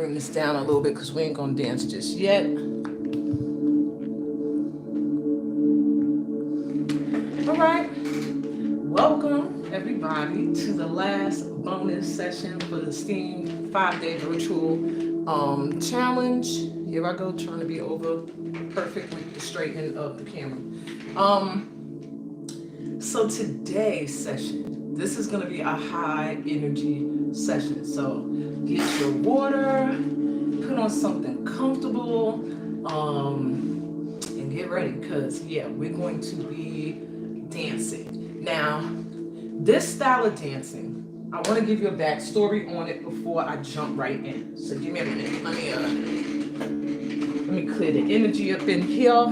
bring this down a little bit because we ain't gonna dance just yet. All right. Welcome everybody to the last bonus session for the STEAM 5-day virtual challenge. Here I go, trying to be over perfect with the straightening of the camera. So today's session, this is going to be a high energy session. So get your water, put on something comfortable, and get ready because yeah, we're going to be dancing. Now, this style of dancing, I want to give you a backstory on it before I jump right in. So give me a minute. Let me clear the energy up in here.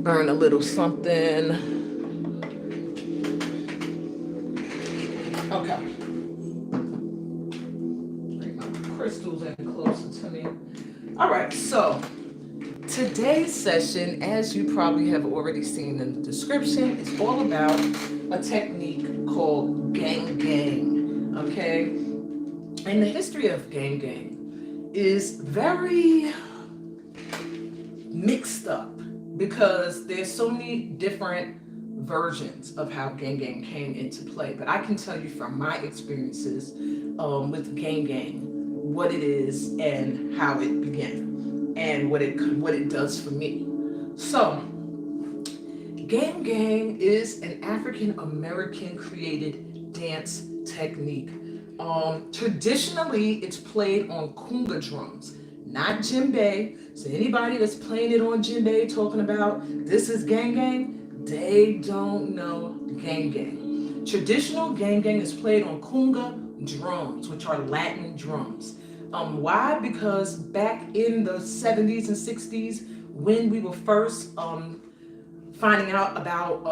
Burn a little something. Okay. Bring my crystals in closer to me. All right, so today's session, as you probably have already seen in the description, is all about a technique called gang-gang, okay? And the history of gang-gang is very mixed up because there's so many different versions of how gang-gang came into play. But I can tell you from my experiences with gang-gang, what it is and how it began and what it does for me. So, gang-gang is an African American created dance technique. Traditionally, it's played on conga drums, not djembe. So anybody that's playing it on djembe talking about this is gang-gang, they don't know gang-gang. Traditional gang-gang is played on conga drums, which are Latin drums. Why? Because back in the 70s and 60s, when we were first finding out about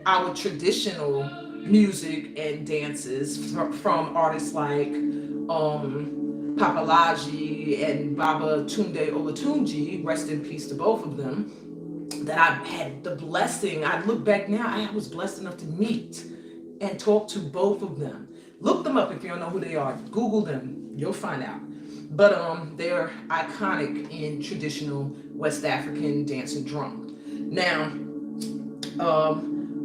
our traditional music and dances from artists like Papalaji and Baba Tunde Olatunji, rest in peace to both of them, that I had the blessing, I look back now, I was blessed enough to meet and talk to both of them. Look them up if you don't know who they are. Google them, you'll find out. But they're iconic in traditional West African dance and drum. Now,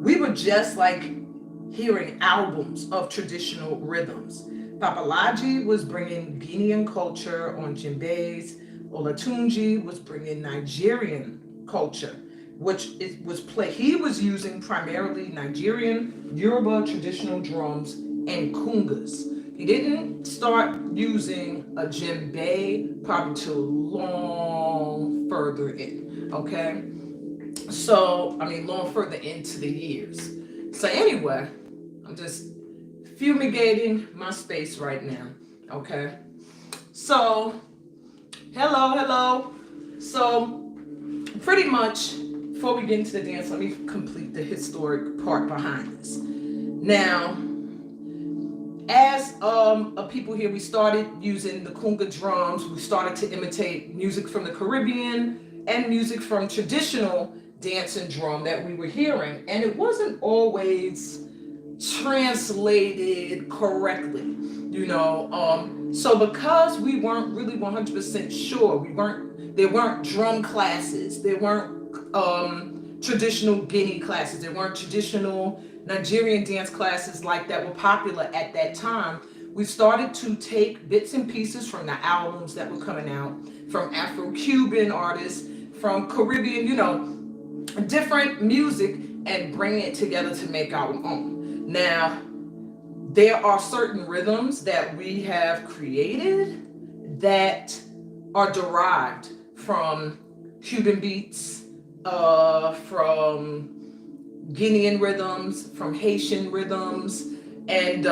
we were just like hearing albums of traditional rhythms. Papalaji was bringing Guinean culture on djembes. Olatunji was bringing Nigerian culture, which he was using primarily Nigerian, Yoruba traditional drums and congas. He didn't start using a djembe probably till long further in, okay? So, long further into the years. So anyway, I'm just fumigating my space right now, okay? So, hello. So, pretty much, before we get into the dance, let me complete the historic part behind this. Now, as people here, we started using the conga drums. We started to imitate music from the Caribbean and music from traditional dance and drum that we were hearing. And it wasn't always translated correctly, So because we weren't really 100% sure, there weren't drum classes, there weren't traditional Guinea classes, there weren't traditional Nigerian dance classes like that were popular at that time. We started to take bits and pieces from the albums that were coming out, from Afro-Cuban artists, from Caribbean, different music, and bring it together to make our own. Now, there are certain rhythms that we have created that are derived from Cuban beats, from Guinean rhythms, from Haitian rhythms, and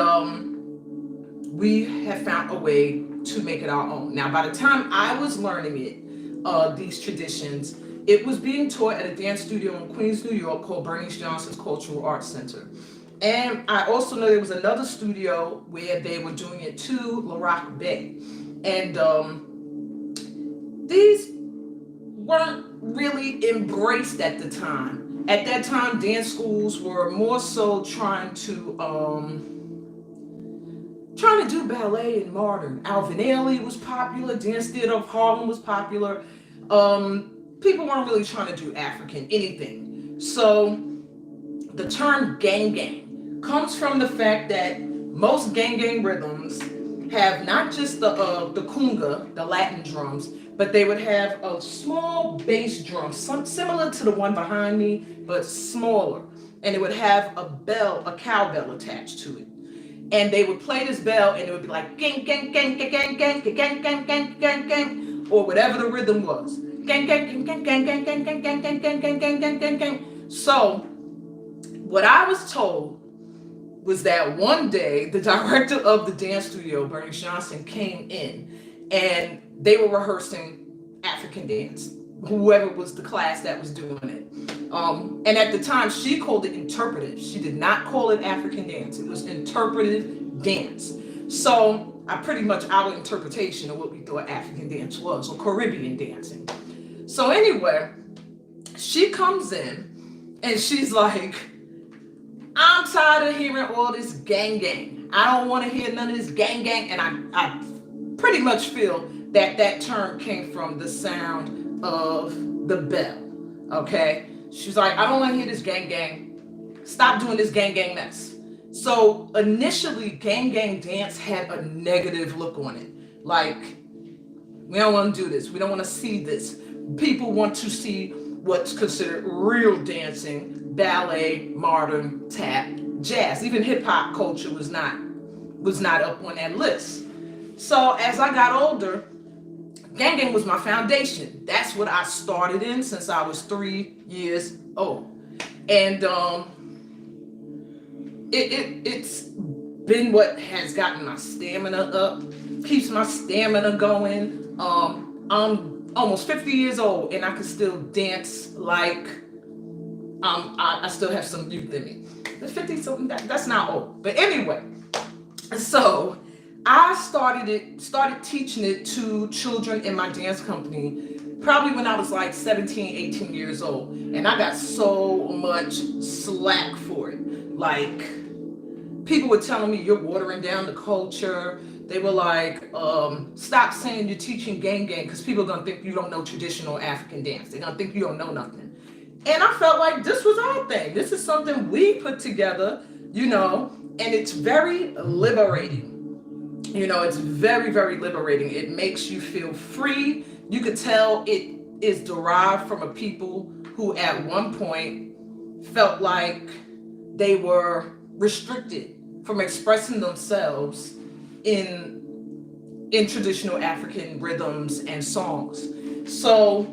we have found a way to make it our own. Now, by the time I was learning it, these traditions, it was being taught at a dance studio in Queens, New York called Bernice Johnson's Cultural Arts Center. And I also know there was another studio where they were doing it too, Larock Bay. And these weren't really embraced at the time. At that time, dance schools were more so trying to trying to do ballet and modern. Alvin Ailey was popular. Dance Theater of Harlem was popular. People weren't really trying to do African anything. So the term gang gang comes from the fact that most gang gang rhythms have not just the kunga, the Latin drums, but they would have a small bass drum, similar to the one behind me, but smaller. And it would have a bell, a cowbell attached to it. And they would play this bell and it would be like gang gang gang gang gang gang gang gang gang gang gang, or whatever the rhythm was. Gang gang gang gang gang gang gang gang gang gang gang gang gang gang gang. So what I was told was that one day the director of the dance studio, Bernice, came in and they were rehearsing African dance, whoever was the class that was doing it. And at the time, she called it interpretive. She did not call it African dance. It was interpretive dance. So our interpretation of what we thought African dance was, or Caribbean dancing. So anyway, she comes in and she's like, I'm tired of hearing all this gang gang. I don't want to hear none of this gang gang. And I pretty much feel that term came from the sound of the bell. Okay? She's like, I don't want to hear this gang gang. Stop doing this gang gang mess. So initially, gang gang dance had a negative look on it. Like, we don't want to do this. We don't want to see this. People want to see what's considered real dancing, ballet, modern, tap, jazz. Even hip hop culture was not up on that list. So as I got older, gang was my foundation. That's what I started in since I was 3 years old. And it's been what has gotten my stamina up, keeps my stamina going. I'm almost 50 years old and I can still dance like I still have some youth in me. The 50 something, that's not old. But anyway, so I started teaching it to children in my dance company probably when I was like 17, 18 years old. And I got so much slack for it. Like, people were telling me, you're watering down the culture. They were like, stop saying you're teaching gang because people are going to think you don't know traditional African dance. They're going to think you don't know nothing. And I felt like this was our thing. This is something we put together, and it's very liberating. It's very, very liberating. It makes you feel free. You could tell it is derived from a people who at one point felt like they were restricted from expressing themselves in traditional African rhythms and songs. So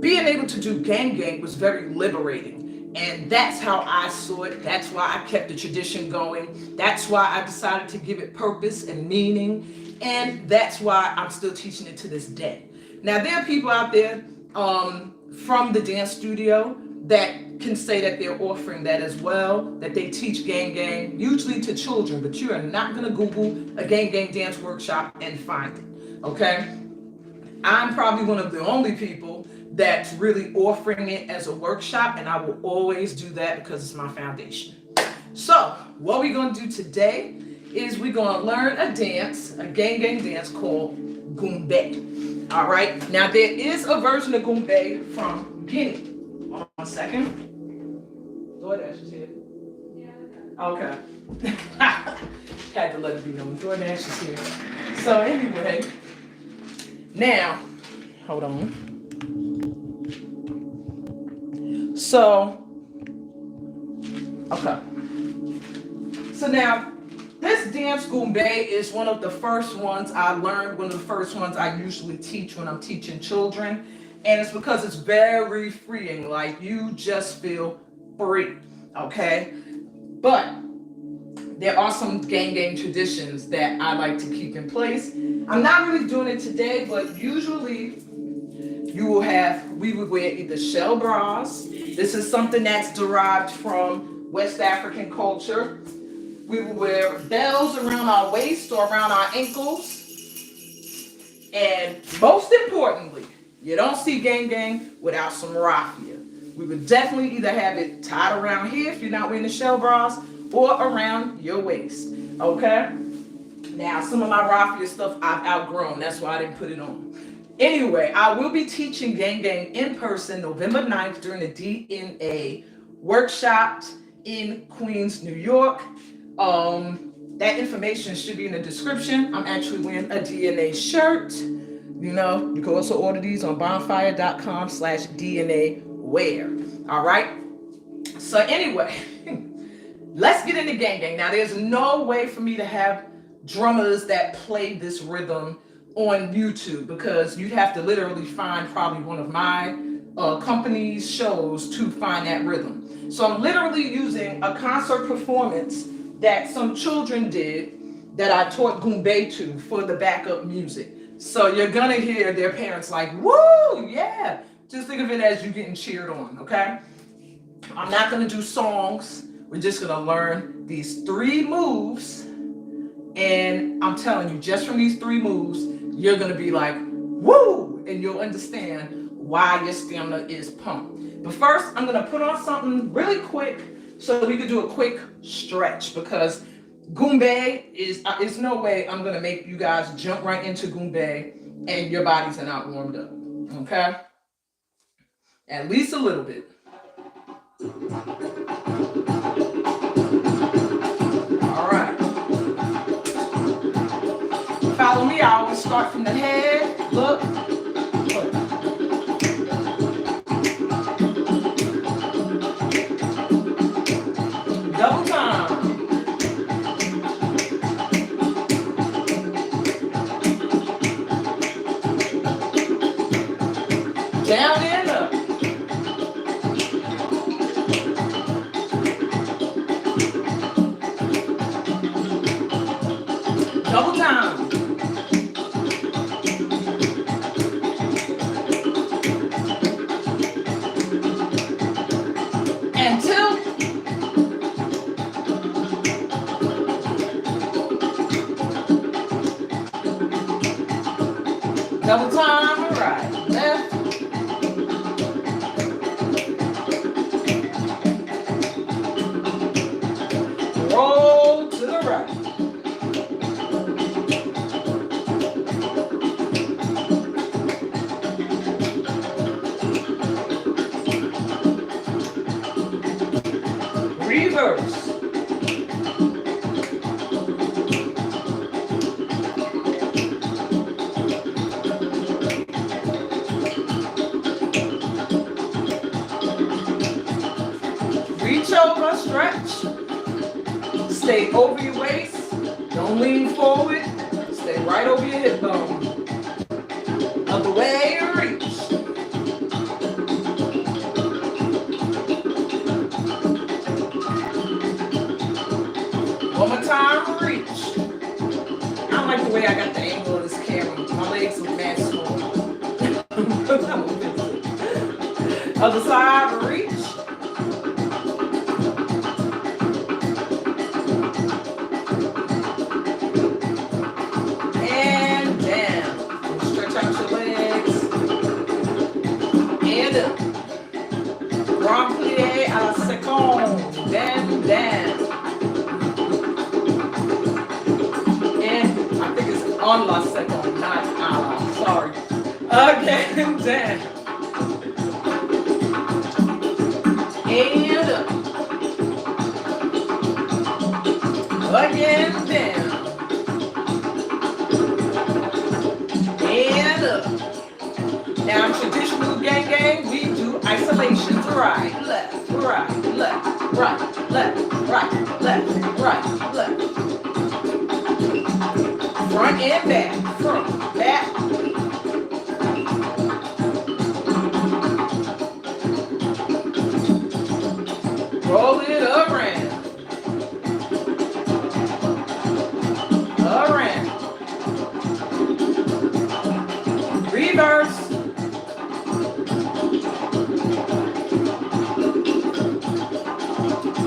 being able to do gang was very liberating. And that's how I saw it. That's why I kept the tradition going. That's why I decided to give it purpose and meaning. And that's why I'm still teaching it to this day. Now, there are people out there from the dance studio that can say that they're offering that as well, that they teach gang, usually to children, but you are not going to Google a gang dance workshop and find it, okay? I'm probably one of the only people that's really offering it as a workshop, and I will always do that because it's my foundation. So what we're going to do today is we're going to learn a dance, a gang dance called Gumbe. All right, now there is a version of Gumbe from Guinea. Hold on a second. DoorDash is here. Yeah. Okay. Had to let it be known. DoorDash is here. So anyway, now, hold on. So, okay. So now, this dance Gumbe is one of the first ones I learned, one of the first ones I usually teach when I'm teaching children. And it's because it's very freeing, like you just feel free, okay? But there are some gang traditions that I like to keep in place. I'm not really doing it today, but usually we would wear either shell bras. This is something that's derived from West African culture. We would wear bells around our waist or around our ankles. And most importantly, you don't see gang without some raffia. We would definitely either have it tied around here if you're not wearing the shell bras, or around your waist. Okay? Now, some of my raffia stuff I've outgrown. That's why I didn't put it on. Anyway, I will be teaching Gang Gang in person November 9th during the DNA workshop in Queens, New York. That information should be in the description. I'm actually wearing a DNA shirt. You know, you can also order these on bonfire.com/DNA wear. All right. So anyway, let's get into Gang Gang. Now, there's no way for me to have drummers that play this rhythm on YouTube because you'd have to literally find probably one of my company's shows to find that rhythm. So I'm literally using a concert performance that some children did that I taught Goombay to for the backup music. So you're gonna hear their parents like, woo, yeah. Just think of it as you getting cheered on, okay? I'm not gonna do songs. We're just gonna learn these 3 moves. And I'm telling you, just from these 3 moves, you're gonna be like, woo, and you'll understand why your stamina is pumped. But first, I'm gonna put on something really quick so we can do a quick stretch because Goombay is no way I'm gonna make you guys jump right into Goombay and your bodies are not warmed up, okay? At least a little bit. All right. Follow me, I always start from the head, look. Double time. Down and up. Double time. And tilt. Double time, right, left. Roll to the right. Reverse. Reach over, stretch. Stay over your waist. Don't lean forward. Stay right over your hip bone. Other way, reach. One more time, reach. I don't like the way I got the angle of this camera. My legs look mad small. Other side, reach. Grand plié à la seconde, then down. And I think it's on la seconde, not à la, sorry. Again, down. And up. Again, down. And up. Now, traditional gang gang, we do isolations, right, left, right, left, right, left, right, left, right, left. Front and back, front, back. Roll it around. Around. Reverse.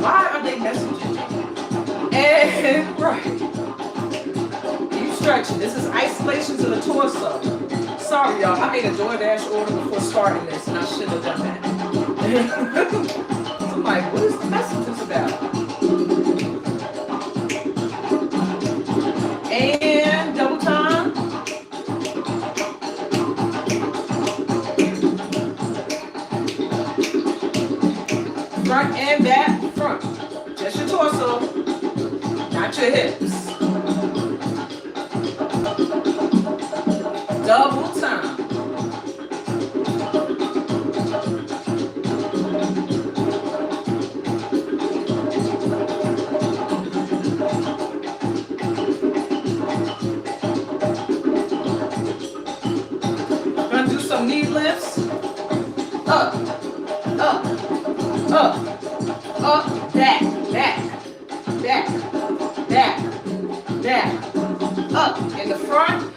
Why are they messaging me? And right. Keep stretching. This is isolations of the torso. Sorry, y'all. I made a DoorDash order before starting this, and I shouldn't have done that. So I'm like, what is the messages about? And double time. Front and back, front. Just your torso, not your hips. Double time. Gonna do some knee lifts. Up, up, up, up, back, back, back, back, back, up in the front,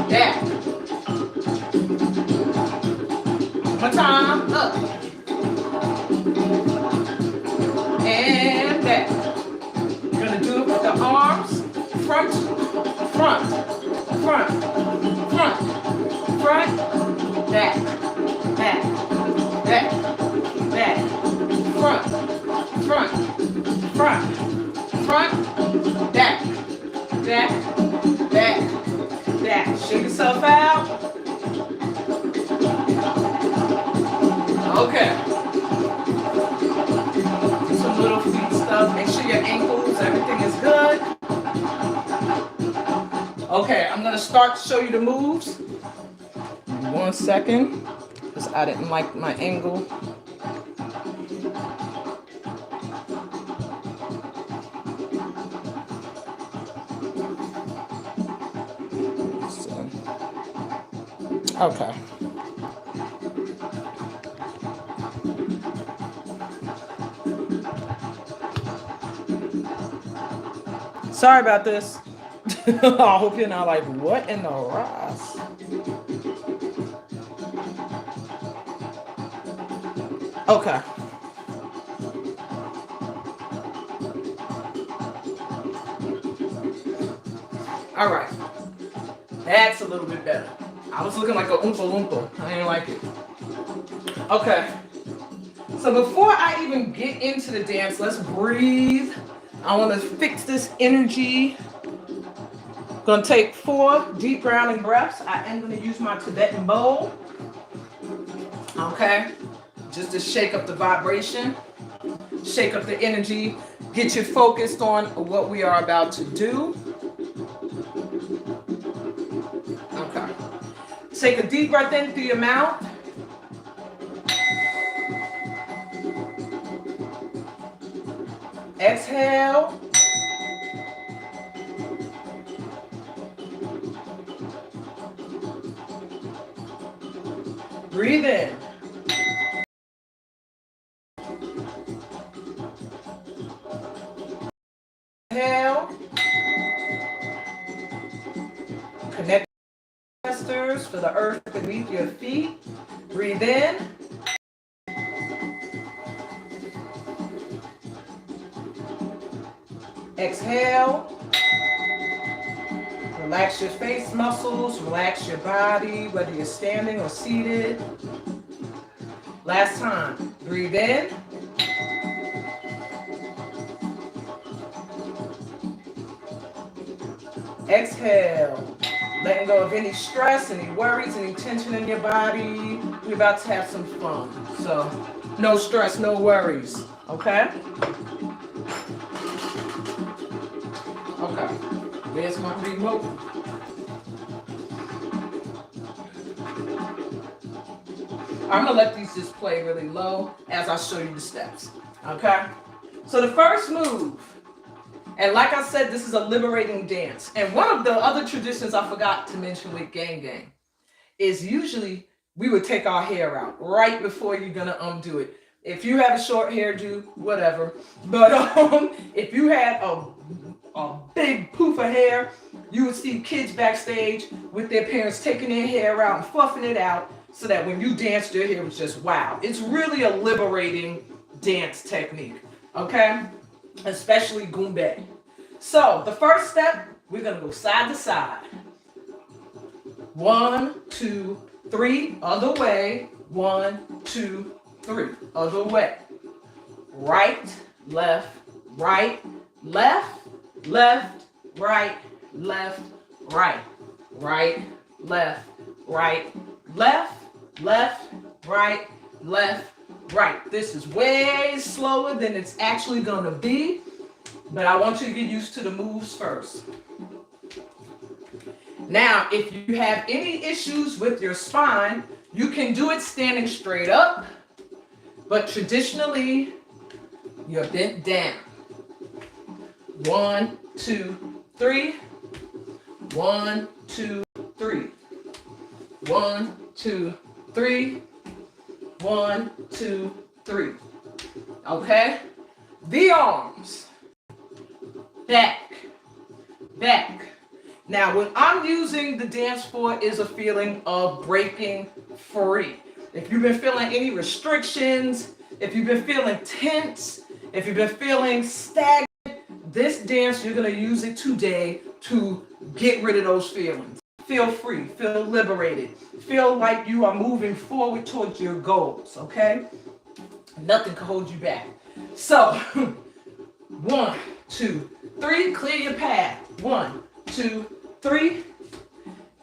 back. One more time, up, and back. You're gonna do it with the arms, front, front, front, front, front, back, back, back, back, front, front, front, front, back, back, back, back. Shake yourself out. Okay. Do some little feet stuff. Make sure your ankles, everything is good. Okay, I'm gonna start to show you the moves. 1 second, because I didn't like my angle. So, okay. Sorry about this. I hope you're not like, what in the Ross? Okay. All right. That's a little bit better. I was looking like a oompa loompa. I didn't like it. Okay. So before I even get into the dance, let's breathe. I want to fix this energy. Gonna take 4 deep grounding breaths. I am gonna use my Tibetan bowl. Okay. Just to shake up the vibration, shake up the energy, get you focused on what we are about to do. Okay. Take a deep breath in through your mouth. Exhale. Breathe in. Exhale. Connect ancestors for the earth beneath your feet. Breathe in. Exhale. Relax your face muscles, relax your body, whether you're standing or seated. Last time. Breathe in. Exhale. Letting go of any stress, any worries, any tension in your body. We're about to have some fun. So, no stress, no worries. Okay? Okay. Where's my remote? I'm gonna let these just play really low as I show you the steps. Okay? So the first move, and like I said, this is a liberating dance. And one of the other traditions I forgot to mention with Gang Gang is usually we would take our hair out right before you're gonna undo it. If you have a short hairdo, whatever. But if you had a big poof of hair, you would see kids backstage with their parents taking their hair out and fluffing it out so that when you dance, their hair was just wow. It's really a liberating dance technique, okay? Especially Goombay. So the first step, we're gonna go side to side. 1, 2, 3, other way. 1, 2, 3, other way. Right, left, left, right, left, right, right, left, right, left, left, right, left, right. This is way slower than it's actually going to be, but I want you to get used to the moves first. Now, if you have any issues with your spine, you can do it standing straight up, but traditionally, you're bent down. 1, 2, 3. 1, 2, 3. 1, 2, 3. 1, 2, 3. Okay? The arms. Back. Back. Now, what I'm using the dance for is a feeling of breaking free. If you've been feeling any restrictions, if you've been feeling tense, if you've been feeling stagnant, this dance, you're going to use it today to get rid of those feelings. Feel free, feel liberated, feel like you are moving forward towards your goals, okay? Nothing can hold you back. So, 1, 2, 3, clear your path. 1, 2, 3,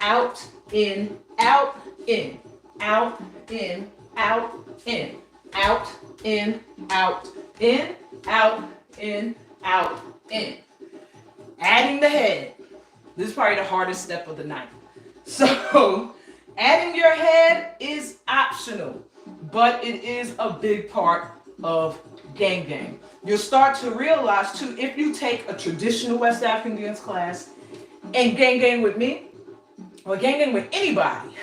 out, in, out, in, out, in, out, in, out, in, out, in, out, in, out, in. Adding the head. This is probably the hardest step of the night. So, adding your head is optional, but it is a big part of GANGGANG. You'll start to realize too, if you take a traditional West African dance class and GANGGANG with me, or GANGGANG with anybody,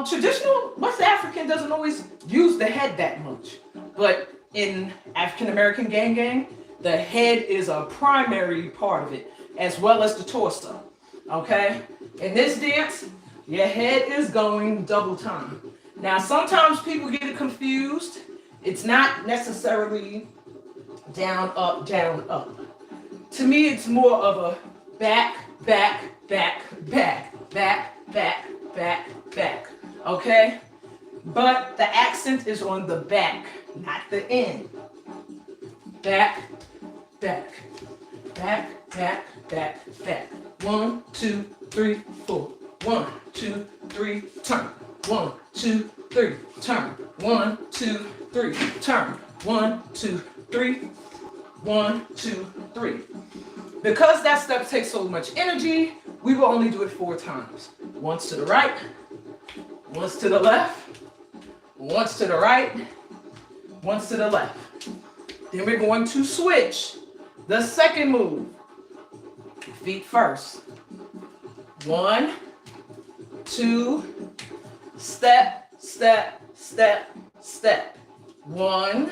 traditional West African doesn't always use the head that much, but in African American GANGGANG, the head is a primary part of it, as well as the torso. Okay? In this dance, your head is going double time. Now, sometimes people get it confused. It's not necessarily down, up, down, up. To me, it's more of a back, back, back, back, back, back, back, back. Okay? But the accent is on the back, not the end. Back, back, back, back, back, back. 1, 2, 3, 4. 1, 2, 3, turn. 1, 2, 3, turn. 1, 2, 3, turn. 1, 2, 3. 1, 2, 3. Because that step takes so much energy, we will only do it 4 times. Once to the right, once to the left, once to the right, once to the left. Then we're going to switch the second move. Feet first. 1, 2, step, step, step, step. 1,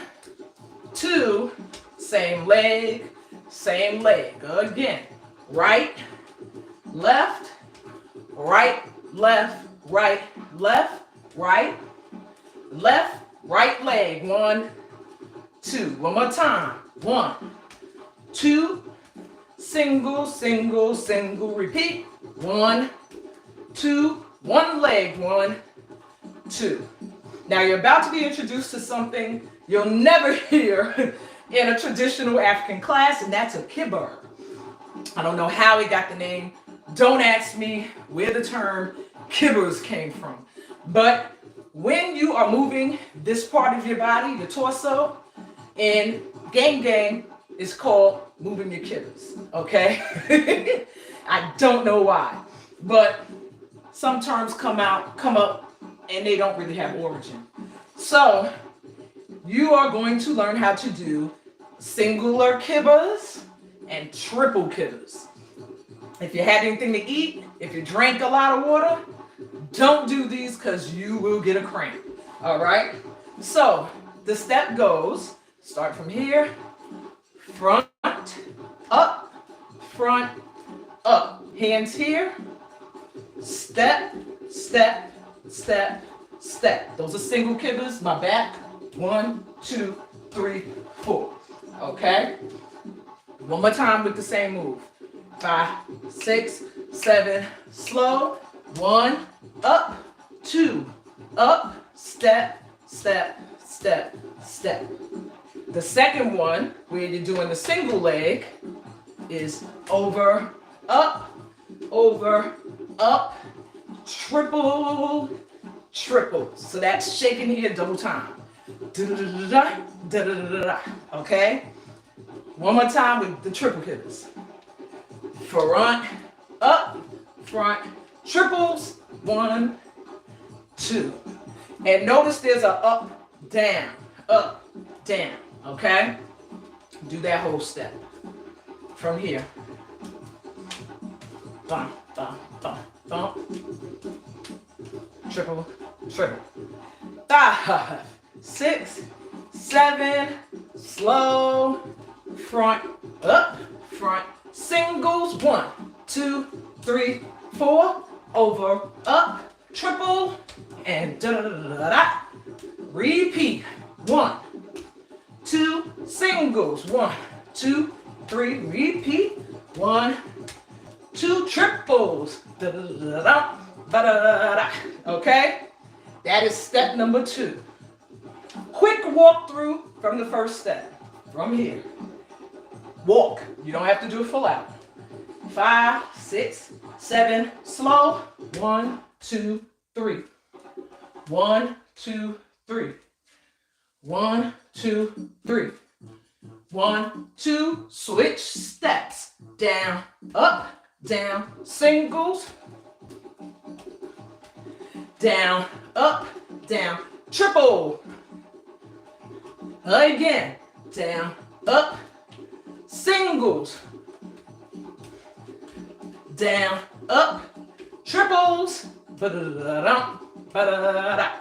2, same leg, same leg. Again, right, left, right, left, right, left, right, left, right leg. 1, 2. One more time. 1, 2, single, single, single. Repeat. 1, 2, one leg. 1, 2. Now you're about to be introduced to something you'll never hear in a traditional African class, and that's a kibber. I don't know how it got the name. Don't ask me where the term kibbers came from. But when you are moving this part of your body, the torso, in GANGGANG, it's called moving your kibbers, okay? I don't know why, but some terms come up, and they don't really have origin. So, you are going to learn how to do singular kibbers and triple kibbers. If you had anything to eat, if you drank a lot of water, don't do these because you will get a cramp, all right? So, the step goes, start from here, front, up, front, up. Hands here, step, step, step, step. Those are single kibbers, my back. 1, 2, 3, 4. Okay? One more time with the same move. 5, 6, 7, slow. 1, up, 2, up, step, step, step, step. The second one, where you're doing the single leg, is over, up, triple, triple. So that's shaking here double time. Da-da-da-da-da, da-da-da-da-da. Okay? One more time with the triple hitters. Front, up, front, triples. 1, 2. And notice there's a up, down, okay? Do that whole step from here. Bump, bump, bump, bump. Triple, triple. 5, 6, 7, slow, front, up, front, singles. 1, 2, 3, 4, over, up, triple, and da-da-da-da-da. Repeat. 1, 2, singles. 1, 2, 3, repeat. 1, 2, triples. Da-da-da-da-da, ba-da-da-da-da. Okay? That is step number 2. Quick walkthrough from the first step. From here. Walk. You don't have to do it full out. 5, 6, 7, slow. 1, 2, 3. 1, 2, 3. 1, 2, 3. 1, 2, switch steps. Down, up, down, singles. Down, up, down, triple. Again, down, up, singles. Down, up, triples. Ba-da-da-da-da, ba-da-da-da-da.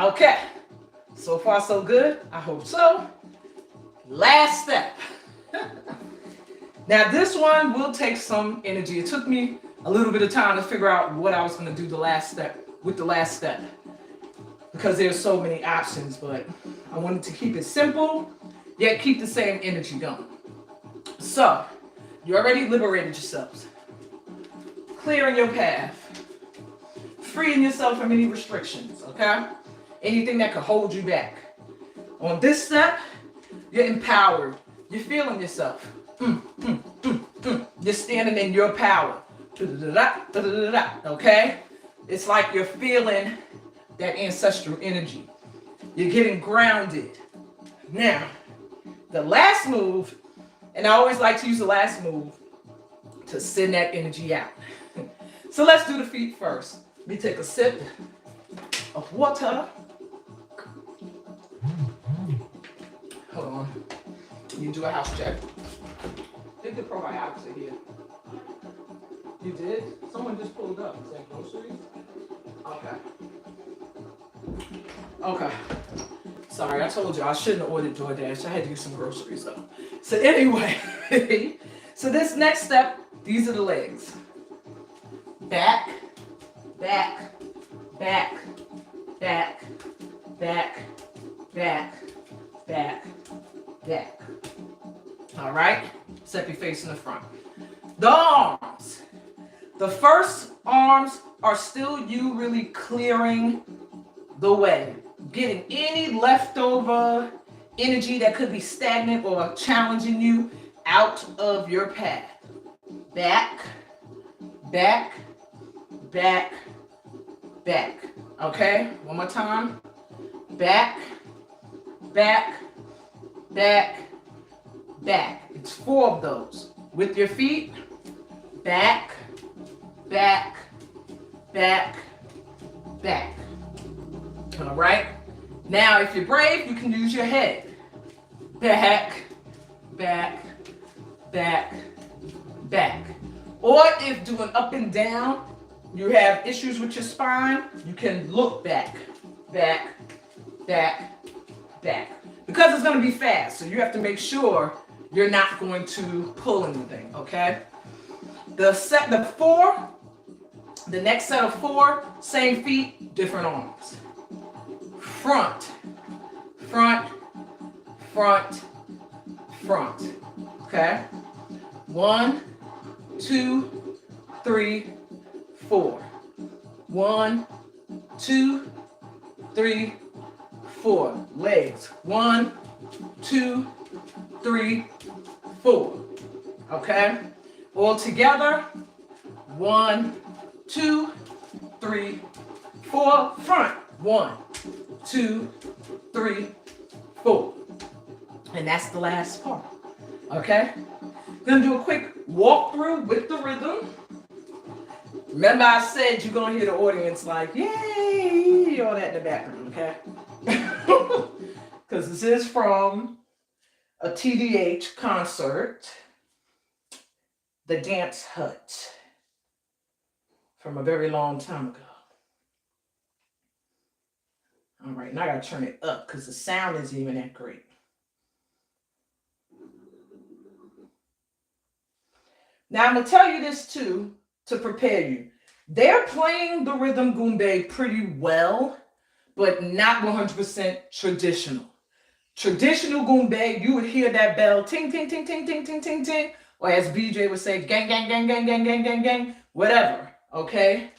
Okay, so far so good. I hope so. Last step. Now this one will take some energy. It took me a little bit of time to figure out what I was going to do the last step with the last step, because there's so many options, but I wanted to keep it simple, yet keep the same energy going. So, you already liberated yourselves. Clearing your path. Freeing yourself from any restrictions, okay? Anything that could hold you back. On this step, you're empowered. You're feeling yourself. You're standing in your power. Okay? It's like you're feeling that ancestral energy. You're getting grounded. Now, the last move, and I always like to use the last move to send that energy out. So let's do the feet first. Let me take a sip of water. Hold on. You do a house check. I think the probiotics are here. You did? Someone just pulled up. Is that groceries? Okay. Okay. Sorry, I told you I shouldn't have ordered DoorDash. I had to get some groceries though. So anyway, so this next step, these are the legs. Back, back, back, back, back, back, back, back. All right? Step your face in the front. The arms. The first arms are still you really clearing the way. Getting any leftover energy that could be stagnant or challenging you out of your path. Back, back, back, back. Okay? One more time. Back, back, back, back. It's 4 of those. With your feet, back, back, back, back. All right? Now, if you're brave, you can use your head. Back, back, back, back. Or if doing up and down, you have issues with your spine, you can look back, back, back, back. Because it's going to be fast, so you have to make sure you're not going to pull anything, okay? The next set of 4, same feet, different arms. Front, front, front, front. Okay? 1, 2, 3, 4. 1, 2, 3, 4. Legs. 1, 2, 3, 4. Okay? All together. 1, 2, 3, 4. Front. 1, 2, 3, 4. And that's the last part. Okay? Gonna do a quick walkthrough with the rhythm. Remember I said you're gonna hear the audience like, yay, all that in the background, okay? Because this is from a TDH concert, The Dance Hut, from a very long time ago. All right, now I gotta turn it up because the sound isn't even that great. Now I'm gonna tell you this too, to prepare you. They're playing the rhythm goombay pretty well, but not 100% traditional. Traditional goombay, you would hear that bell ting, ting, ting, ting, ting, ting, ting, ting, or as BJ would say, gang, gang, gang, gang, gang, gang, gang, gang, whatever, okay?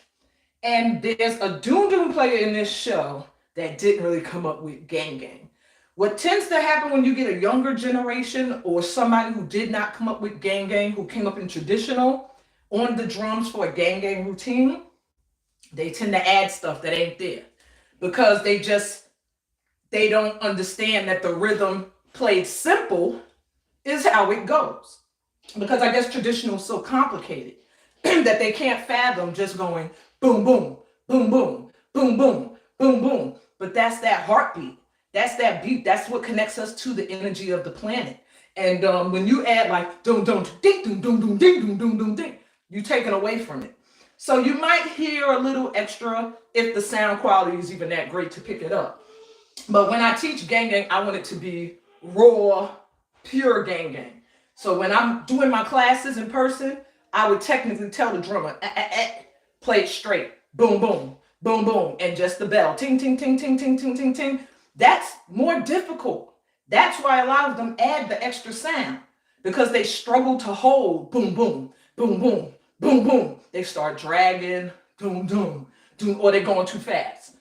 And there's a doom doom player in this show that didn't really come up with gang gang. What tends to happen when you get a younger generation or somebody who did not come up with gang gang, who came up in traditional, on the drums for a gang gang routine, they tend to add stuff that ain't there because they don't understand that the rhythm played simple is how it goes. Because I guess traditional is so complicated that they can't fathom just going boom, boom, boom, boom, boom, boom, boom, boom. But that's that heartbeat. That's that beat. That's what connects us to the energy of the planet. And when you add like dum dum ding dum dum dum ding dum dum dum ding, you're taken away from it. So you might hear a little extra if the sound quality is even that great to pick it up. But when I teach gang gang, I want it to be raw, pure gang gang. So when I'm doing my classes in person, I would technically tell the drummer, play it straight, boom, boom, boom, boom, and just the bell, ting, ting, ting, ting, ting, ting, ting, ting. That's more difficult. That's why a lot of them add the extra sound because they struggle to hold boom, boom, boom, boom, boom, boom. They start dragging, doom, doom, doom, or they're going too fast.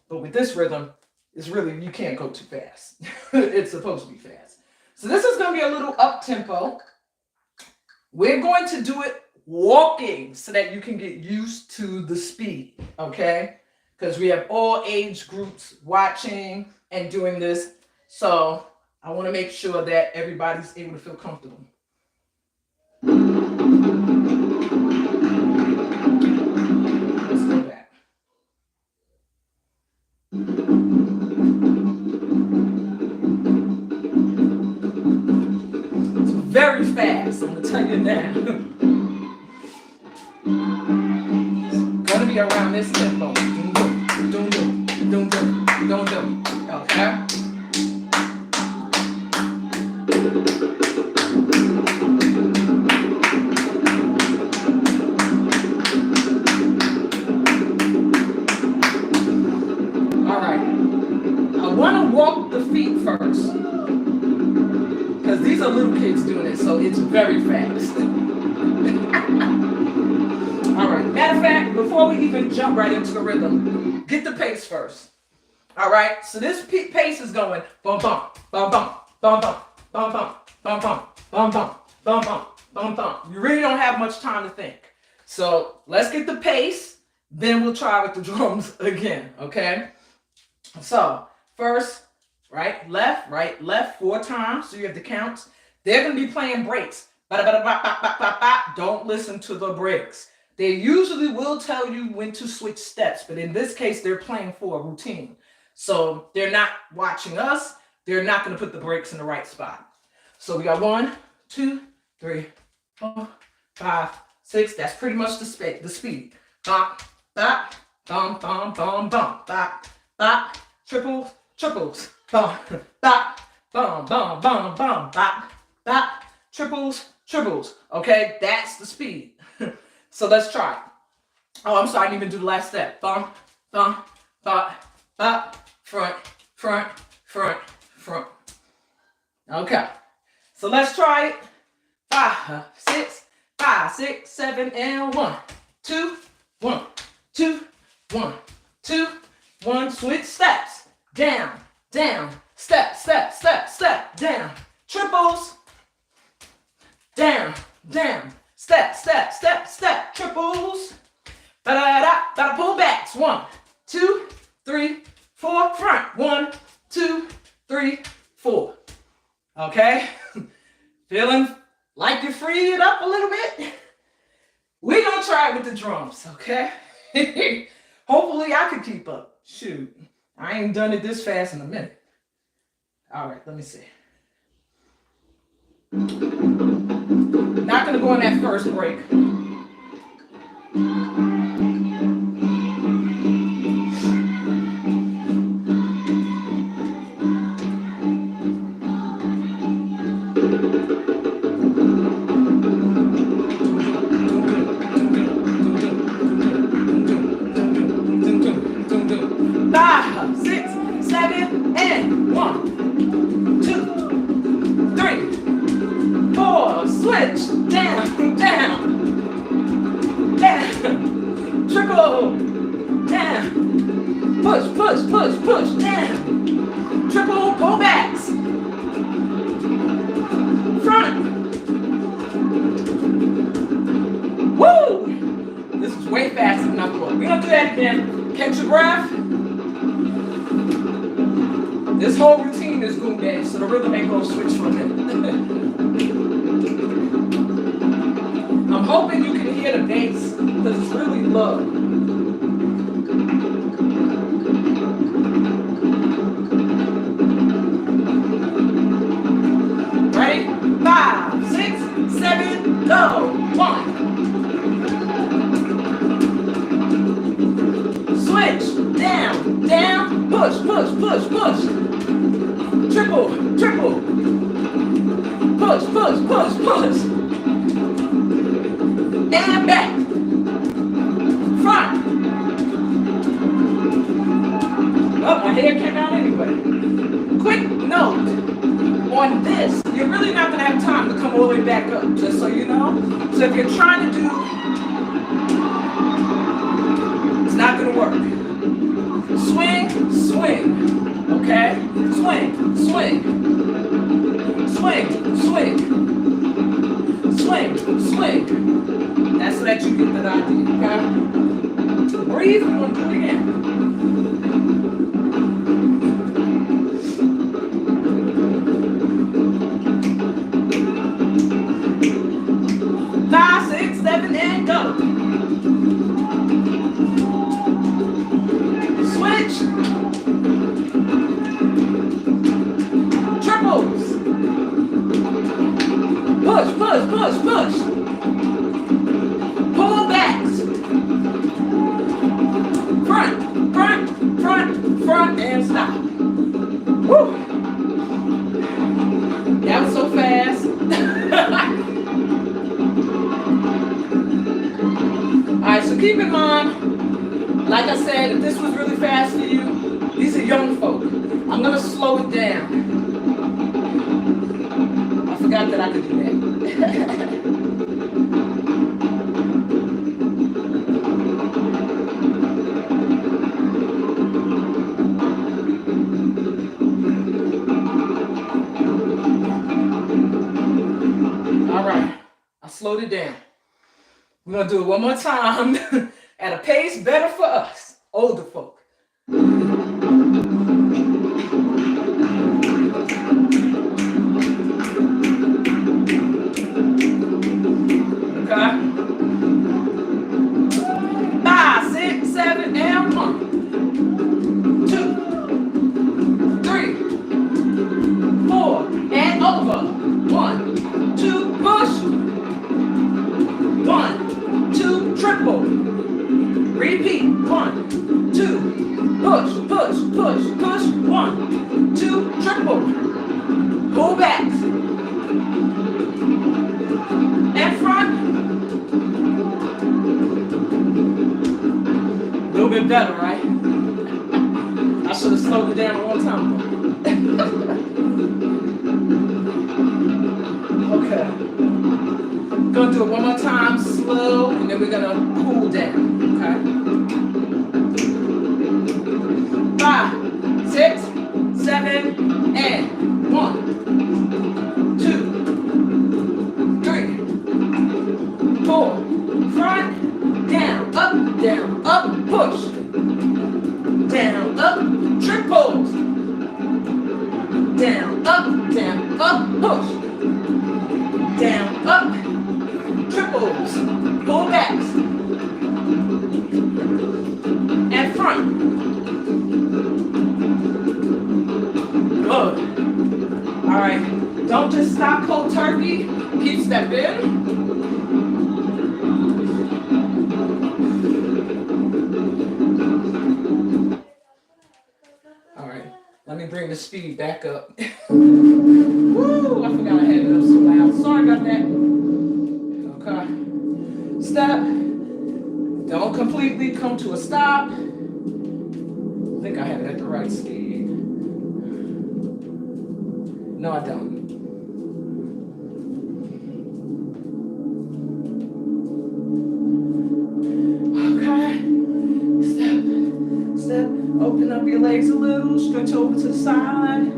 But with this rhythm, it's really, you can't go too fast. It's supposed to be fast. So this is going to be a little up tempo. We're going to do it walking so that you can get used to the speed, okay? Because we have all age groups watching and doing this. So I want to make sure that everybody's able to feel comfortable. Let's go back. It's very fast, I'm going to tell you that. It's going to be around this tempo. Doom, doom, doom, doom, doom, doom, doom, doom. Okay? Walk the feet first because these are little kids doing it, so it's very fast. All right, matter of fact, before we even jump right into the rhythm, get the pace first. All right, so this pace is going bum bum bum bum bum bum bum bum bum bum bum bum bum bum bum bum. You really don't have much time to think, so let's get the pace, then we'll try with the drums again. Okay, so first, right, left, 4 times. So you have the counts. They're going to be playing breaks. Don't listen to the breaks. They usually will tell you when to switch steps, but in this case, they're playing for a routine. So they're not watching us. They're not going to put the breaks in the right spot. So we got 1, 2, 3, 4, 5, 6. That's pretty much the speed. Bop, bop, bum, bum, bum, bum, bop, bop, triples. Bum, bop, bum, bum, bum, bum, bop, bop, triples. Okay, that's the speed. So let's try it. Oh, I'm sorry, I didn't even do the last step. Bum, bum, bop, bop, front. Okay, so let's try it. 5, 6, 7, and 1, 2, 1, 2, 1, 2, 1. Switch steps. Down, step, step, step, step, down. Triples, down, down. Step, step, step, step, triples. Ba-da-da, da pull backs. 1, 2, 3, 4, front. 1, 2, 3, 4. Okay? Feeling like you free it up a little bit? We're gonna try it with the drums, okay? Hopefully I can keep up. Shoot, I ain't done it this fast in a minute. All right, let me see. Not gonna go on that first break. This whole routine is goon day, so the rhythm ain't gonna switch from it. I'm hoping you can hear the bass, because it's really low. Ready? 5, 6, 7, go. 1. Switch, down, down, push, push, push, push. Triple, triple. Push, push, push, push. And back. Front. Oh, my hair came out anyway. Quick note. On this, you're really not going to have time to come all the way back up, just so you know. So if you're trying to do, it's not going to work. Swing, swing. Okay? Swing, swing. Swing, swing. Swing, swing. That's so that you get that idea, okay? Breathe, we're going to do it again. Keep in mind, like I said, if this was really fast for you, these are young folk. I'm going to slow it down. I forgot that I could do that. All right, I slowed it down. We're going to do it one more time at a pace better for us, older folk. Okay? 5, 6, 7, and 1. 2, 3, 4, and over. 1, 2, push. 1, 2, triple. Repeat. 1, 2, push, push, push, push. 1, 2, triple. Pull back. And front. A little bit better, right? I should have slowed it down a long time ago. Okay. Gonna do it one more time, slow, and then we're gonna cool down, okay? 5, 6, 7, and 1, 2, 3, 4, front, down, up, push, down, up, triples, down, up, push, down, up, triples, pull backs, and front. Good. All right, don't just stop cold turkey, keep stepping. All right, let me bring the speed back up. Woo, I forgot I had it up so loud. Sorry about that. Okay, step. Don't completely come to a stop. I think I have it at the right speed. No, I don't. Okay, step, open up your legs a little, stretch over to the side.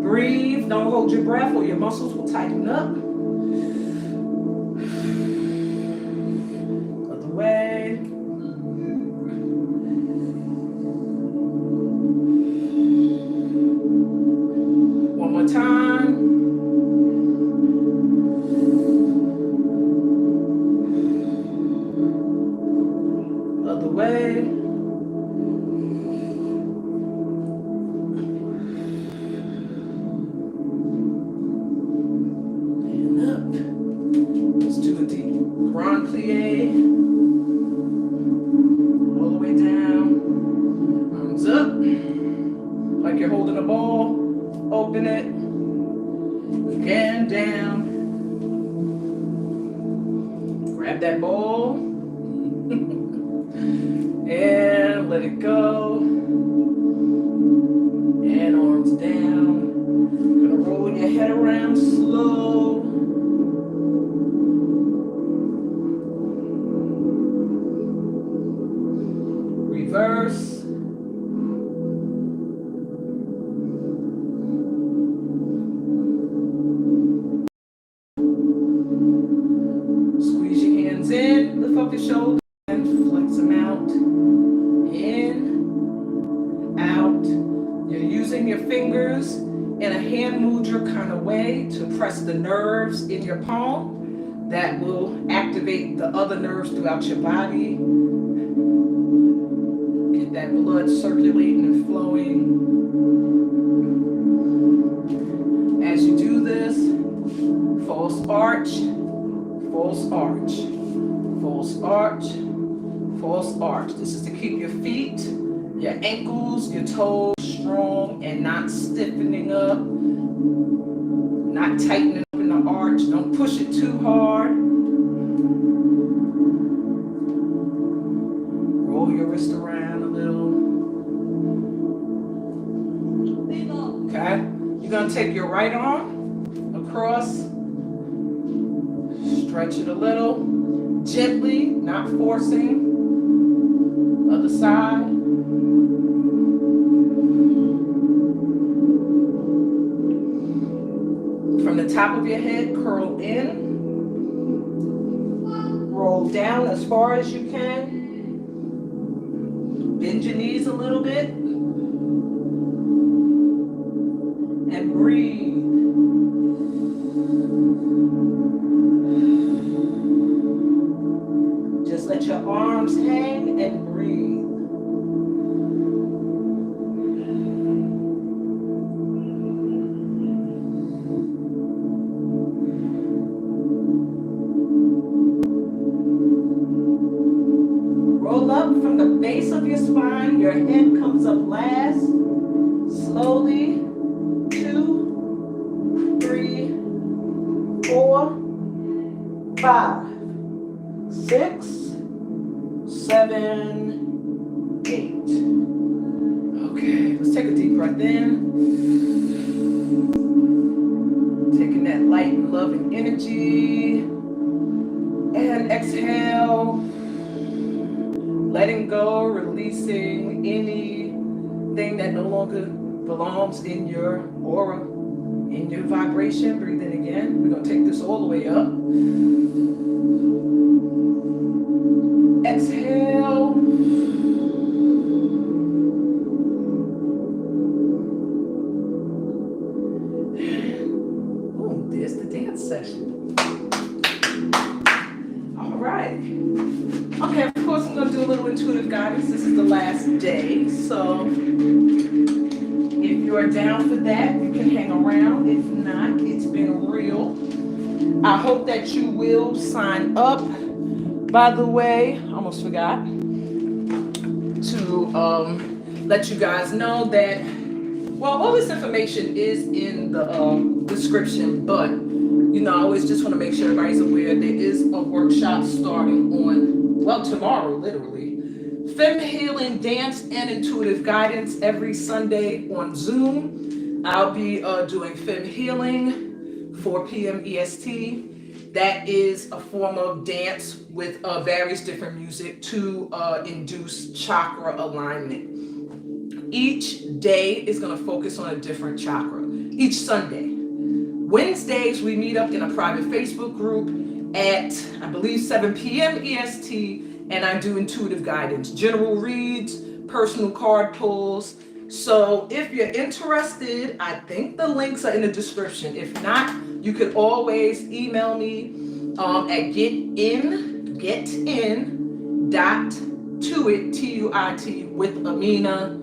Breathe, don't hold your breath or your muscles will tighten up. Other way. One more time. Other way. And up. Let's do a deep grand plie. All the way down. Arms up. Like you're holding a ball. Open it. Again, down. Grab that ball. And let it go. And arms down. Gonna roll your head around slow. Reverse. Squeeze your hands in, lift up your shoulders and flex them out. In, out. You're using your fingers in a hand mudra kind of way to press the nerves in your palm. That will activate the other nerves throughout your body. Get that blood circulating and flowing. As you do this, false arch, false arch, false arch, false arch. This is to keep your feet, your ankles, your toes strong and not stiffening up, not tightening up in the arch. Don't push it too hard. Roll your wrist around a little. Okay, you're gonna take your right arm across, stretch it a little, gently, not forcing. Other side. From the top of your head, curl in. Roll down as far as you can. Bend your knees a little bit. And breathe. Just let your arms hang and breathe. Roll up from the base of your spine. Your head comes up last. Slowly. 2, 3, 4, 5, 6, 7, 8. Okay, let's take a deep breath in. Taking that light and loving energy. And exhale. Letting go, releasing any anything that no longer belongs in your aura, in your vibration. Breathe in again. We're going to take this all the way up. Exhale. Ooh, there's the dance session. All right. Okay, of course, I'm going to do a little intuitive guidance. This is the last day, so if you are down for that, you can hang around. If not, it's been real. I hope that you will sign up. By the way, I almost forgot to let you guys know that, well, all this information is in the description, but you know, I always just want to make sure everybody's aware there is a workshop starting on, well, tomorrow, literally. Femme healing, dance, and intuitive guidance every Sunday on Zoom. I'll be doing femme healing, 4 p.m. EST. That is a form of dance with various different music to induce chakra alignment. Each day is going to focus on a different chakra, each Sunday. Wednesdays, we meet up in a private Facebook group at, I believe, 7 p.m. EST, and I do intuitive guidance, general reads, personal card pulls. So if you're interested, I think the links are in the description. If not, you could always email me at getin.toit, T-U-I-T, with Amina.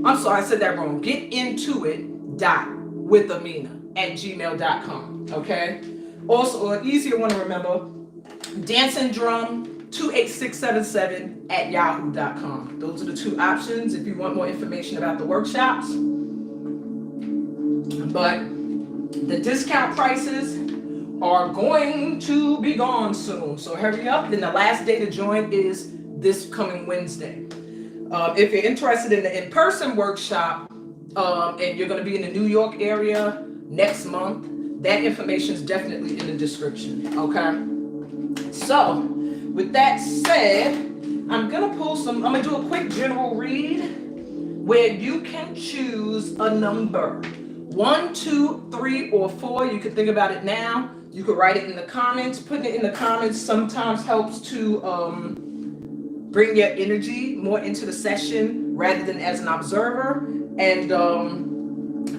I'm sorry, I said that wrong. Getintoit.with Amina at gmail.com, okay? Also, an easier one to remember, Dance and Drum 28677 at yahoo.com. Those are the two options if you want more information about the workshops. But the discount prices are going to be gone soon, so hurry up. Then the last day to join is this coming Wednesday. If you're interested in the in-person workshop and you're going to be in the New York area next month, that information is definitely in the description, okay? So with that said, I'm going to do a quick general read where you can choose a number. 1, 2, 3, or 4. You can think about it now. You could write it in the comments. Putting it in the comments sometimes helps to bring your energy more into the session rather than as an observer. And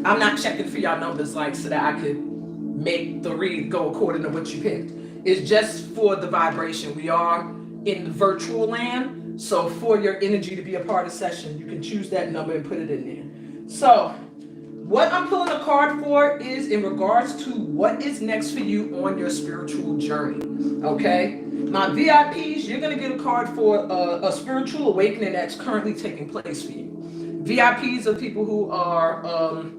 I'm not checking for y'all numbers so that I could make the read go according to what you picked. It's just for the vibration. We are in the virtual land. So for your energy to be a part of the session, you can choose that number and put it in there. So what I'm pulling a card for is in regards to what is next for you on your spiritual journey, okay? My VIPs, you're going to get a card for a spiritual awakening that's currently taking place for you. VIPs are people who are on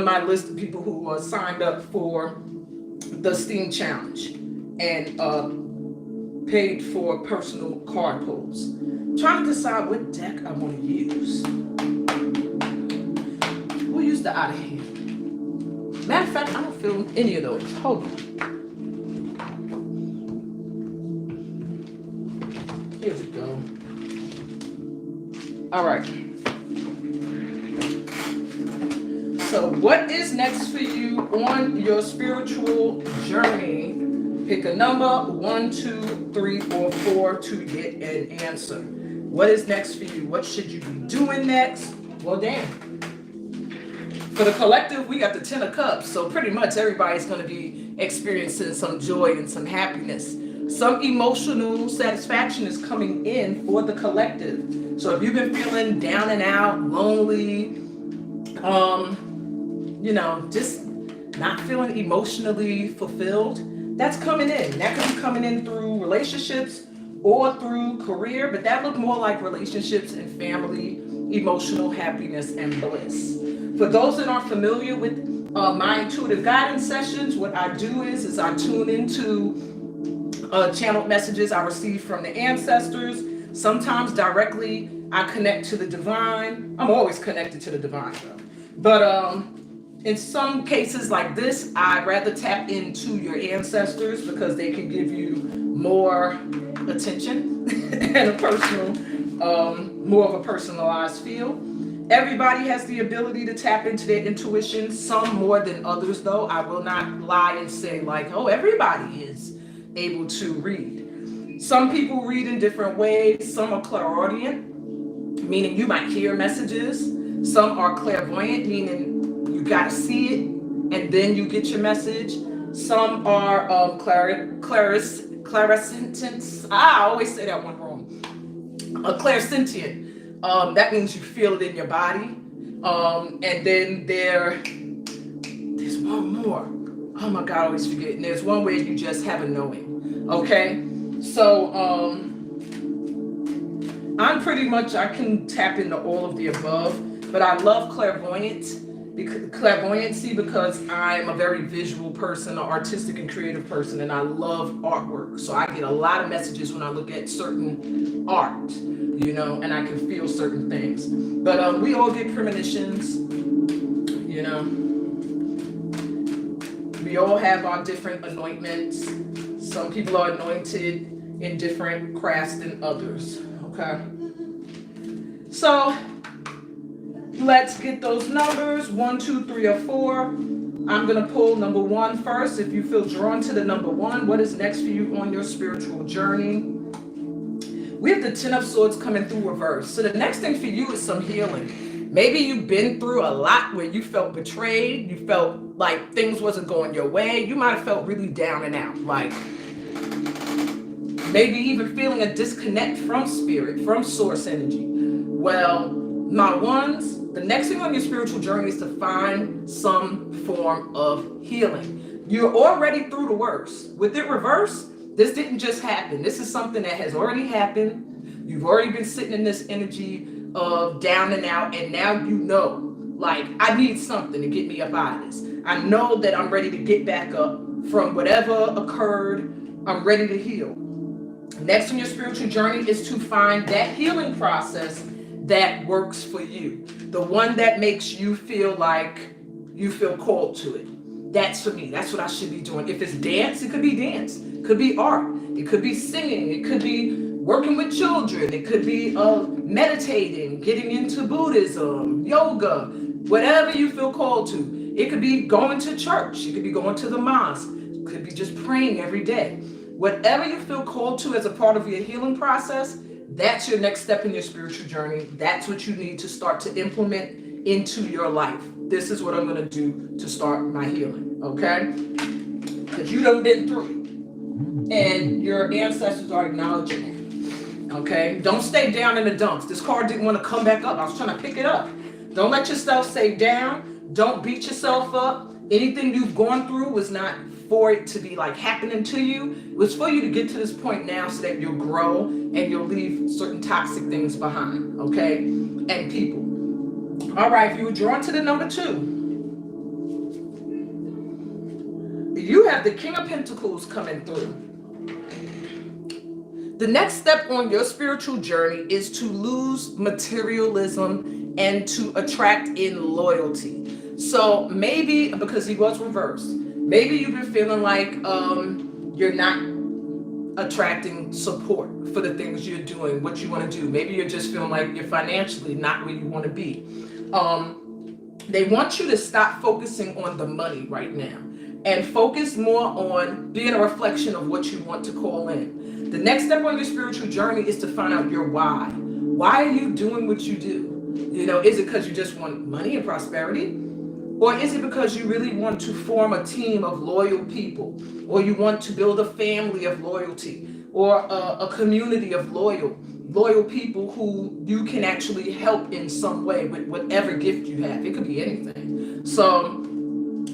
my list of people who are signed up for the STEAM Challenge and paid for personal card pulls. I'm trying to decide what deck I want to use. We'll use the out of hand. Matter of fact, I don't feel any of those. Hold on. Here we go. All right. So what is next for you on your spiritual journey? Pick a number, 1, 2, 3, or 4 to get an answer. What is next for you? What should you be doing next? Well, damn. For the collective, we got the 10 of Cups. So pretty much everybody's going to be experiencing some joy and some happiness. Some emotional satisfaction is coming in for the collective. So if you've been feeling down and out, lonely, just not feeling emotionally fulfilled, that's coming in. That could be coming in through relationships or through career, but that look more like relationships and family, emotional happiness and bliss. For those that aren't familiar with my intuitive guidance sessions, what I do is I tune into channeled messages I receive from the ancestors. Sometimes directly I connect to the divine. I'm always connected to the divine though. But in some cases like this, I'd rather tap into your ancestors because they can give you more attention and a personal, more of a personalized feel. Everybody has the ability to tap into their intuition, some more than others though. I will not lie and say like, oh, everybody is able to read. Some people read in different ways. Some are clairaudient, meaning you might hear messages. Some are clairvoyant, meaning you got to see it and then you get your message. Some are clairsentience. I always say that one wrong. A clairsentient. That means you feel it in your body. And then there's one more. Oh my God, I always forget. And there's one where you just have a knowing. Okay? So I'm pretty much, I can tap into all of the above, but I love clairvoyancy because I'm a very visual person, an artistic and creative person, and I love artwork. So I get a lot of messages when I look at certain art, you know, and I can feel certain things. But we all get premonitions, you know. We all have our different anointments. Some people are anointed in different crafts than others, okay? So let's get those numbers, 1, 2, 3, or 4. I'm gonna pull number 1 first. If you feel drawn to the number 1, what is next for you on your spiritual journey? We have the 10 of Swords coming through reverse. So the next thing for you is some healing. Maybe you've been through a lot where you felt betrayed. You felt like things wasn't going your way. You might have felt really down and out. Like maybe even feeling a disconnect from spirit, from source energy. Well, my ones, the next thing on your spiritual journey is to find some form of healing. You're already through the worst. With it reverse, this didn't just happen. This is something that has already happened. You've already been sitting in this energy of down and out, and now you know, like, I need something to get me up out of this. I know that I'm ready to get back up from whatever occurred. I'm ready to heal. Next on your spiritual journey is to find that healing process that works for you. The one that makes you feel like you feel called to it. That's for me. That's what I should be doing. If it's dance, it could be dance. It could be art. It could be singing. It could be working with children. It could be meditating, getting into Buddhism, yoga, whatever you feel called to. It could be going to church. It could be going to the mosque. It could be just praying every day. Whatever you feel called to as a part of your healing process, that's your next step in your spiritual journey. That's what you need to start to implement into your life. This is what I'm going to do to start my healing, okay? Because you done been through it, and your ancestors are acknowledging it, okay? Don't stay down in the dumps. This card didn't want to come back up. I was trying to pick it up. Don't let yourself stay down. Don't beat yourself up. Anything you've gone through was not for it to be like happening to you. It was for you to get to this point now so that you'll grow and you'll leave certain toxic things behind, okay? And people. All right, if you were drawn to the number 2, you have the King of Pentacles coming through. The next step on your spiritual journey is to lose materialism and to attract in loyalty. So maybe, because he was reversed, maybe you've been feeling like you're not attracting support for the things you're doing, what you want to do. Maybe you're just feeling like you're financially not where you want to be. They want you to stop focusing on the money right now and focus more on being a reflection of what you want to call in. The next step on your spiritual journey is to find out your why. Why are you doing what you do? You know, is it because you just want money and prosperity? Or is it because you really want to form a team of loyal people? Or you want to build a family of loyalty? Or a community of loyal people who you can actually help in some way with whatever gift you have. It could be anything. So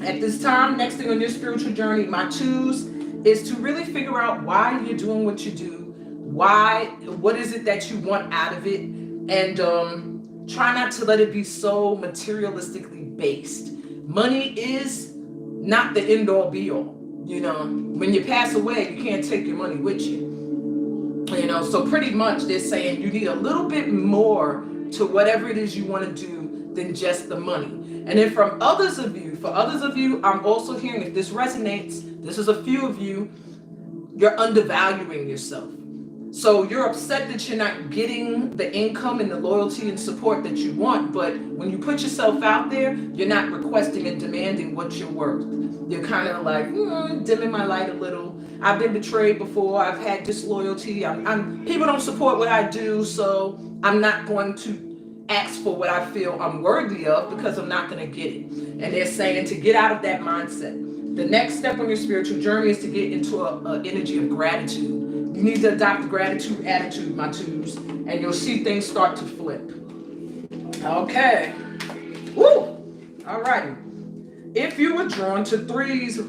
at this time, next thing on your spiritual journey, my 2s, is to really figure out why you're doing what you do. What is it that you want out of it? And try not to let it be so materialistically based. Money is not the end all be all. You know, when you pass away, you can't take your money with you. You know, so pretty much they're saying you need a little bit more to whatever it is you want to do than just the money. And then for others of you, I'm also hearing, if this resonates, this is a few of you, you're undervaluing yourself. So you're upset that you're not getting the income and the loyalty and support that you want, but when you put yourself out there, you're not requesting and demanding what you're worth. You're kind of like dimming my light a little. I've been betrayed before. I've had disloyalty. People don't support what I do, so I'm not going to ask for what I feel I'm worthy of because I'm not going to get it. And they're saying to get out of that mindset. The next step on your spiritual journey is to get into an energy of gratitude. You need to adopt the gratitude attitude, my twos, and you'll see things start to flip. Okay. Woo! All righty. If you were drawn to threes,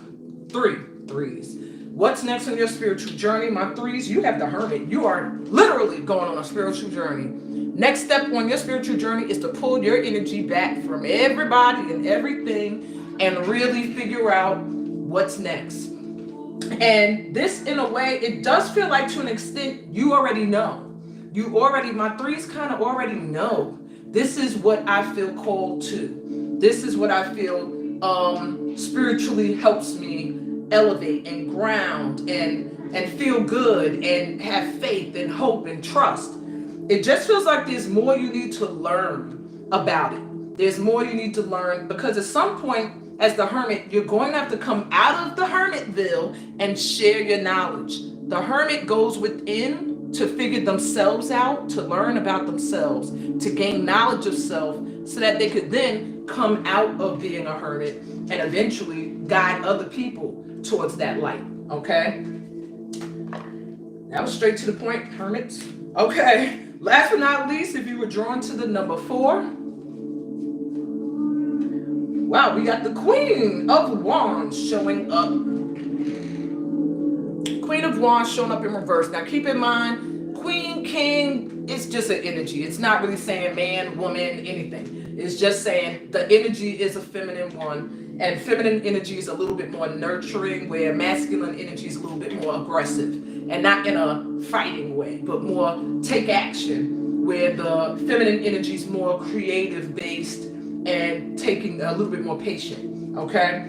what's next on your spiritual journey? My threes, you have the Hermit. You are literally going on a spiritual journey. Next step on your spiritual journey is to pull your energy back from everybody and everything and really figure out what's next. And this, in a way, it does feel like to an extent you already know. My threes kind of already know. This is what I feel called to. This is what I feel spiritually helps me elevate and ground and feel good and have faith and hope and trust. It just feels like there's more you need to learn about it. There's more you need to learn because at some point, as the Hermit, you're going to have to come out of the Hermitville and share your knowledge. The Hermit goes within to figure themselves out, to learn about themselves, to gain knowledge of self, so that they could then come out of being a hermit and eventually guide other people towards that light. Okay? That was straight to the point, hermits. Okay. Last but not least, if you were drawn to the number 4, wow, we got the Queen of Wands showing up. Queen of Wands showing up in reverse. Now keep in mind, Queen, King, it's just an energy. It's not really saying man, woman, anything. It's just saying the energy is a feminine one. And feminine energy is a little bit more nurturing, where masculine energy is a little bit more aggressive. And not in a fighting way, but more take action, where the feminine energy is more creative based and taking a little bit more patient. Okay?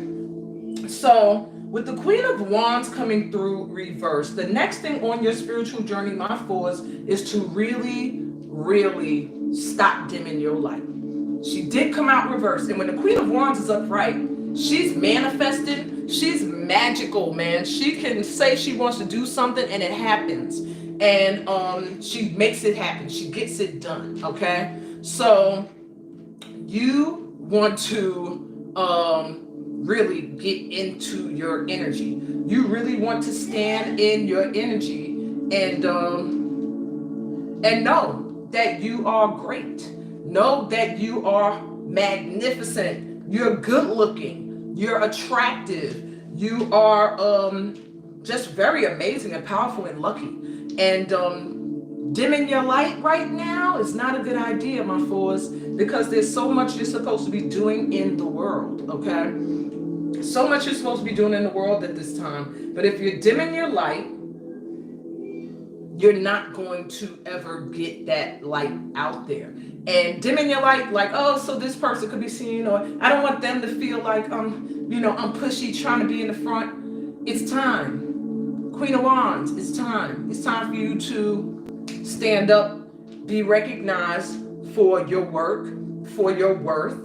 So with the Queen of Wands coming through reverse, the next thing on your spiritual journey, my fours, is to really, really stop dimming your light. She did come out reverse. And when the Queen of Wands is upright, she's manifested. She's magical, man. She can say she wants to do something and it happens. And she makes it happen. She gets it done. Okay? So you want to really get into your energy. You really want to stand in your energy and know that you are great. Know that you are magnificent. You're good looking. You're attractive. You are just very amazing and powerful and lucky. And dimming your light right now is not a good idea, my fours, because there's so much you're supposed to be doing in the world, okay? So much you're supposed to be doing in the world at this time. But if you're dimming your light, you're not going to ever get that light out there. And dimming your light, like, oh, so this person could be seen, or I don't want them to feel like I'm pushy trying to be in the front. It's time. Queen of Wands, it's time. It's time for you to stand up, be recognized for your work, for your worth.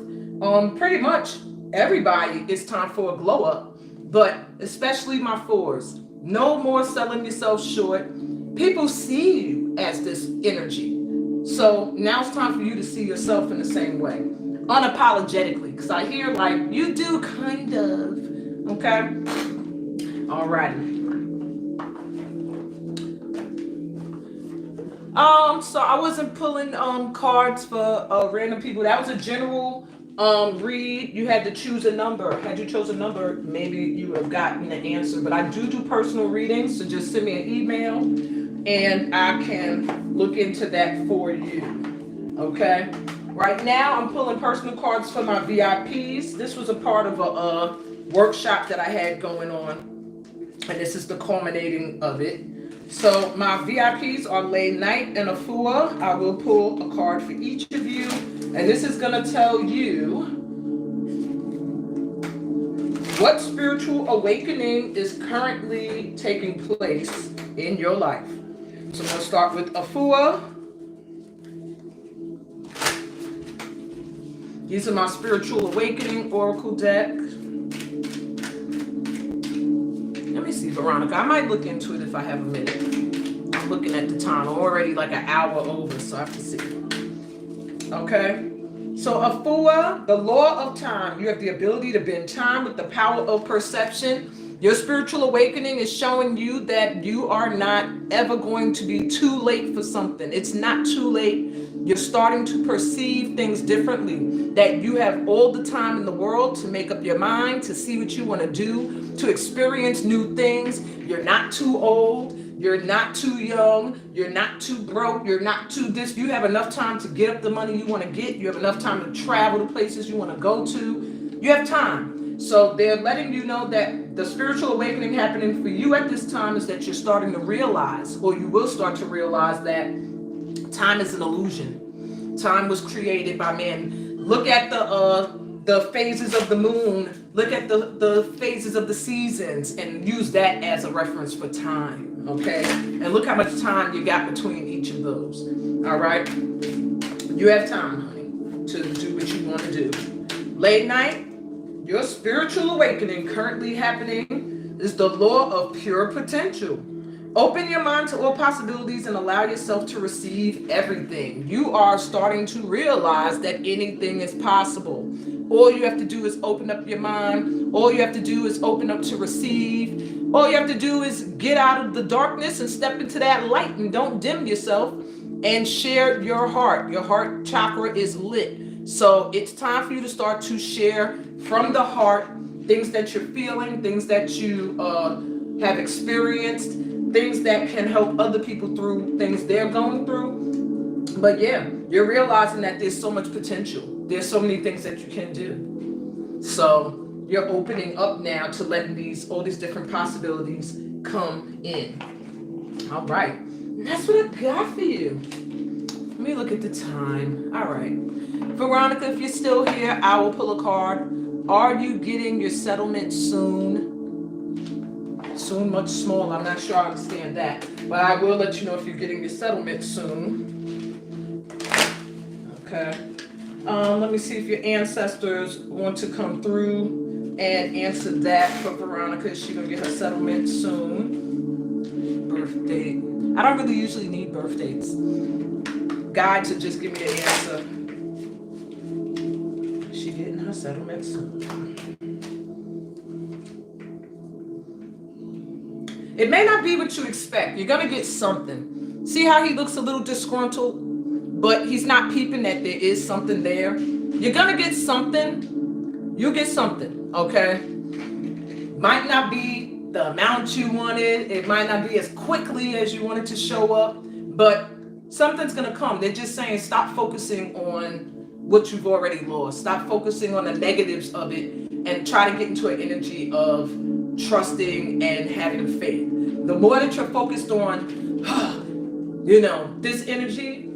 Pretty much everybody, it's time for a glow up, but especially my fours. No more selling yourself short. People see you as this energy. So now it's time for you to see yourself in the same way, unapologetically, because I hear like you do kind of, okay? All right. So I wasn't pulling cards for random people. That was a general read. You had to choose a number. Had you chosen a number, maybe you would have gotten the answer. But I do personal readings, so just send me an email and I can look into that for you. Okay? Right now, I'm pulling personal cards for my VIPs. This was a part of a workshop that I had going on, and this is the culminating of it. So my VIPs are Lay Knight and Afua. I will pull a card for each of you, and this is going to tell you what spiritual awakening is currently taking place in your life. So I'm going to start with Afua. These are my Spiritual Awakening Oracle deck. Let me see, Veronica. I might look into it if I have a minute. I'm looking at the time. I'm already like an hour over, so I have to see. Okay. So Afua, the law of time. You have the ability to bend time with the power of perception. Your spiritual awakening is showing you that you are not ever going to be too late for something. It's not too late. You're starting to perceive things differently, that you have all the time in the world to make up your mind, to see what you want to do, to experience new things. You're not too old. You're not too young. You're not too broke. You're not too this. You have enough time to get up the money you want to get. You have enough time to travel to places you want to go to. You have time. So they're letting you know that the spiritual awakening happening for you at this time is that you're starting to realize, or you will start to realize, that time is an illusion. Time was created by man. Look at the phases of the moon. Look at the phases of the seasons and use that as a reference for time, okay? And look how much time you got between each of those, all right? You have time, honey, to do what you want to do. Late night, your spiritual awakening currently happening is the law of pure potential. Open your mind to all possibilities and allow yourself to receive everything. You are starting to realize that anything is possible. All you have to do is open up your mind. All you have to do is open up to receive. All you have to do is get out of the darkness and step into that light, and don't dim yourself, and share your heart. Your heart chakra is lit. So it's time for you to start to share from the heart things that you're feeling, things that you have experienced, things that can help other people through things they're going through. But yeah, you're realizing that there's so much potential. There's so many things that you can do. So you're opening up now to letting all these different possibilities come in. All right. And that's what I got for you. Let me look at the time. All right. Veronica, if you're still here, I will pull a card. Are you getting your settlement soon? Soon, much smaller. I'm not sure I understand that. But I will let you know if you're getting your settlement soon. Okay. Let me see if your ancestors want to come through and answer that for Veronica. Is she going to get her settlement soon? Birth date. I don't really usually need birth dates. Guide to just give me an answer. Is she getting her settlement soon? It may not be what you expect. You're going to get something. See how he looks a little disgruntled? But he's not peeping that there is something there. You're going to get something. You'll get something, okay? Might not be the amount you wanted. It might not be as quickly as you wanted to show up. But something's going to come. They're just saying stop focusing on what you've already lost. Stop focusing on the negatives of it and try to get into an energy of trusting and having faith. The more that you're focused on, this energy,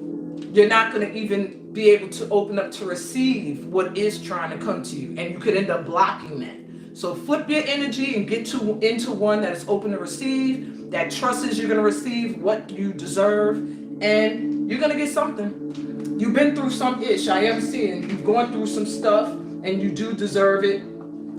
you're not going to even be able to open up to receive what is trying to come to you. And you could end up blocking that. So flip your energy and get into one that is open to receive, that trusts you're going to receive what you deserve, and you're going to get something. You've been through some ish, I am seeing. You've gone through some stuff, and you do deserve it.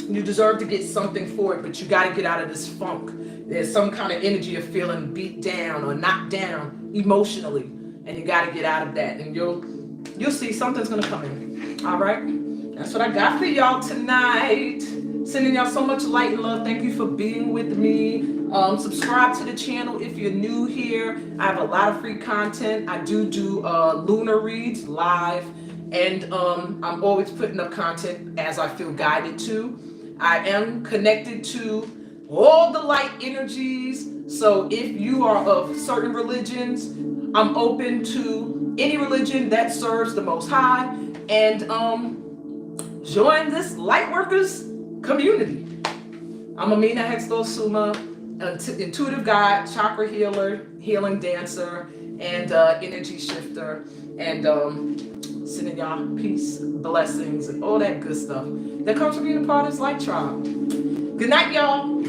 You deserve to get something for it, but you got to get out of this funk. There's some kind of energy of feeling beat down or knocked down emotionally, and you got to get out of that, and you'll see something's going to come in. All right? That's what I got for y'all tonight. Sending y'all so much light and love. Thank you for being with me. Subscribe to the channel if you're new here. I have a lot of free content. I do lunar reads live, and I'm always putting up content as I feel guided to. I am connected to all the light energies. So if you are of certain religions, I'm open to any religion that serves the Most High, and join this light workers community. I'm AMINA, HECKSTALL-SOUMAH, intuitive guide, chakra healer, healing dancer, and energy shifter, and sending y'all peace, blessings, and all that good stuff that comes from being a part of this light tribe. Good night, y'all.